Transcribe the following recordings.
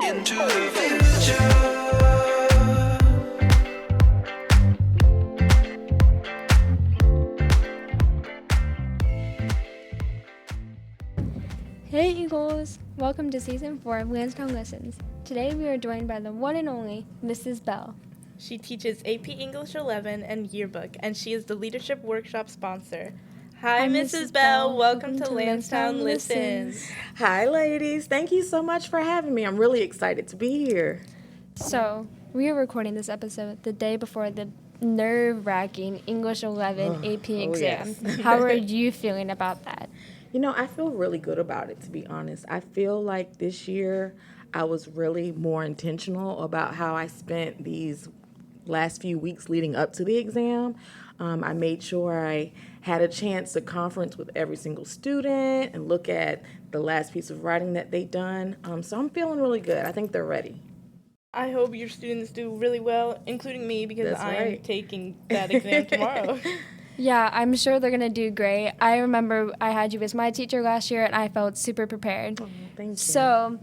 into the future. Hey Eagles! Welcome to Season 4 of Landstown Listens. Today we are joined by the one and only Mrs. Bell. She teaches AP English 11 and Yearbook, and she is the Leadership Workshop sponsor. Hi, Mrs. Bell. Welcome to Landstown Listens. Hi, ladies. Thank you so much for having me. I'm really excited to be here. So, we are recording this episode the day before the nerve-wracking English 11 AP exam. Yes. How are you feeling about that? You know, I feel really good about it, to be honest. I feel like this year I was really more intentional about how I spent these last few weeks leading up to the exam. I made sure I had a chance to conference with every single student and look at the last piece of writing that they'd done. So I'm feeling really good. I think they're ready. I hope your students do really well, including me, because That's I'm right. taking that exam tomorrow. Yeah, I'm sure they're going to do great. I remember I had you as my teacher last year, and I felt super prepared. Oh, thank you. So,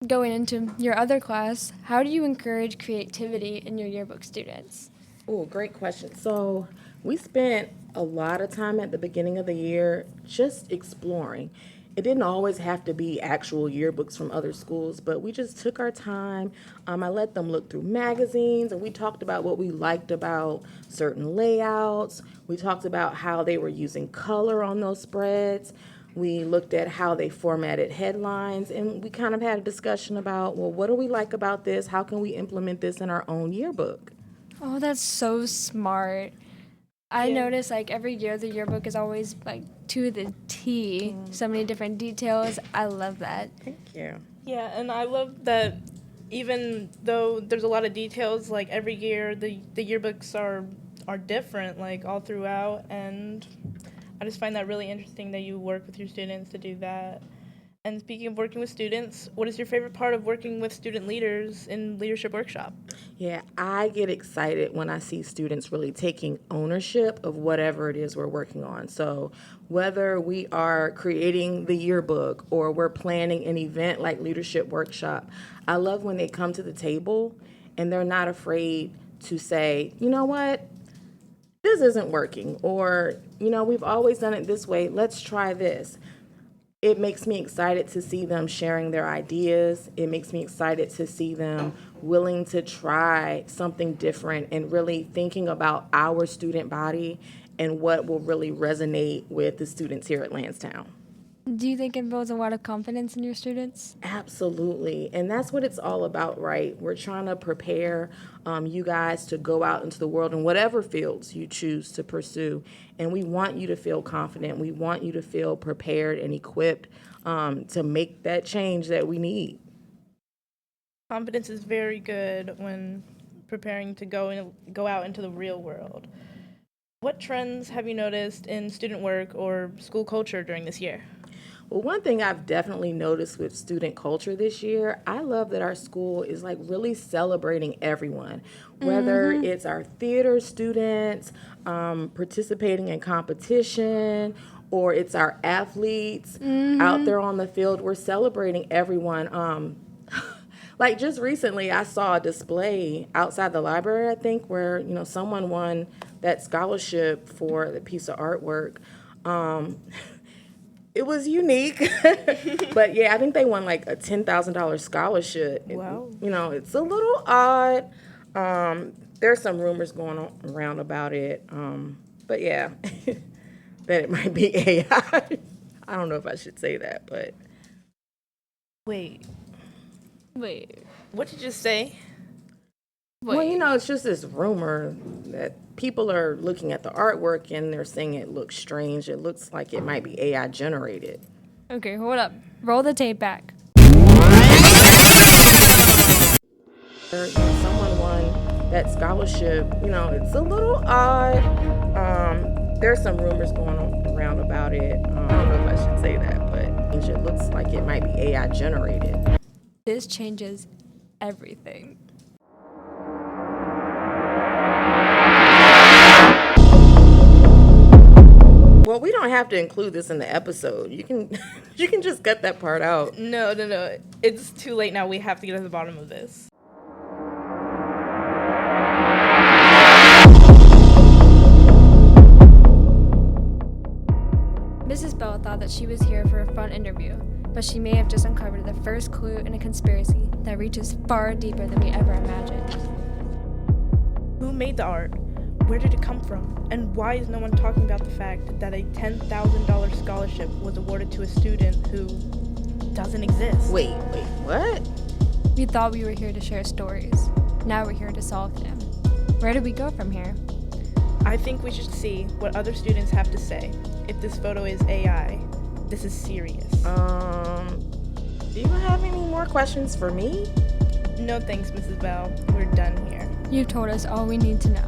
going into your other class, how do you encourage creativity in your yearbook students? Oh, great question. So we spent a lot of time at the beginning of the year just exploring. It didn't always have to be actual yearbooks from other schools, but we just took our time. I let them look through magazines, and we talked about what we liked about certain layouts. We talked about how they were using color on those spreads. We looked at how they formatted headlines, and we kind of had a discussion about, well, what do we like about this? How can we implement this in our own yearbook? Oh, that's so smart. I Yeah. notice like every year the yearbook is always like to the T. So many different details. I love that. Thank you. Yeah, and I love that even though there's a lot of details, like every year the yearbooks are different, like all throughout, and I just find that really interesting that you work with your students to do that. And speaking of working with students, what is your favorite part of working with student leaders in Leadership Workshop? Yeah, I get excited when I see students really taking ownership of whatever it is we're working on. So whether we are creating the yearbook or we're planning an event like Leadership Workshop, I love when they come to the table and they're not afraid to say, you know what, this isn't working, or, you know, we've always done it this way, let's try this. It makes me excited to see them sharing their ideas. It makes me excited to see them willing to try something different and really thinking about our student body and what will really resonate with the students here at Landstown. Do you think it builds a lot of confidence in your students? Absolutely. And that's what it's all about, right? We're trying to prepare you guys to go out into the world in whatever fields you choose to pursue. And we want you to feel confident. We want you to feel prepared and equipped to make that change that we need. Confidence is very good when preparing to go out into the real world. What trends have you noticed in student work or school culture during this year? Well, one thing I've definitely noticed with student culture this year, I love that our school is like really celebrating everyone, whether it's our theater students participating in competition, or it's our athletes out there on the field. We're celebrating everyone. Like just recently, I saw a display outside the library, I think, where, you know, someone won that scholarship for the piece of artwork. It was unique, but yeah, I think they won like a $10,000 scholarship. Wow. You know, it's a little odd. There's some rumors going on around about it, but yeah, that it might be AI. I don't know if I should say that, but Wait, Wait. what did you just say? well, you know, it's just this rumor that people are looking at the artwork and they're saying it looks strange. It looks like it might be AI generated. Okay, hold up. Roll the tape back. Someone won that scholarship. You know, it's a little odd. There's some rumors going on around about it. I don't know if I should say that, but it looks like it might be AI generated. This changes everything. Well, we don't have to include this in the episode. You can you can just cut that part out. No. It's too late now. We have to get to the bottom of this. Mrs. Bell thought that she was here for a fun interview, but she may have just uncovered the first clue in a conspiracy that reaches far deeper than we ever imagined. Who made the art? Where did it come from? And why is no one talking about the fact that a $10,000 scholarship was awarded to a student who doesn't exist? Wait, what? We thought we were here to share stories. Now we're here to solve them. Where do we go from here? I think we should see what other students have to say. If this photo is AI, this is serious. Do you have any more questions for me? No thanks, Mrs. Bell. We're done here. You've told us all we need to know.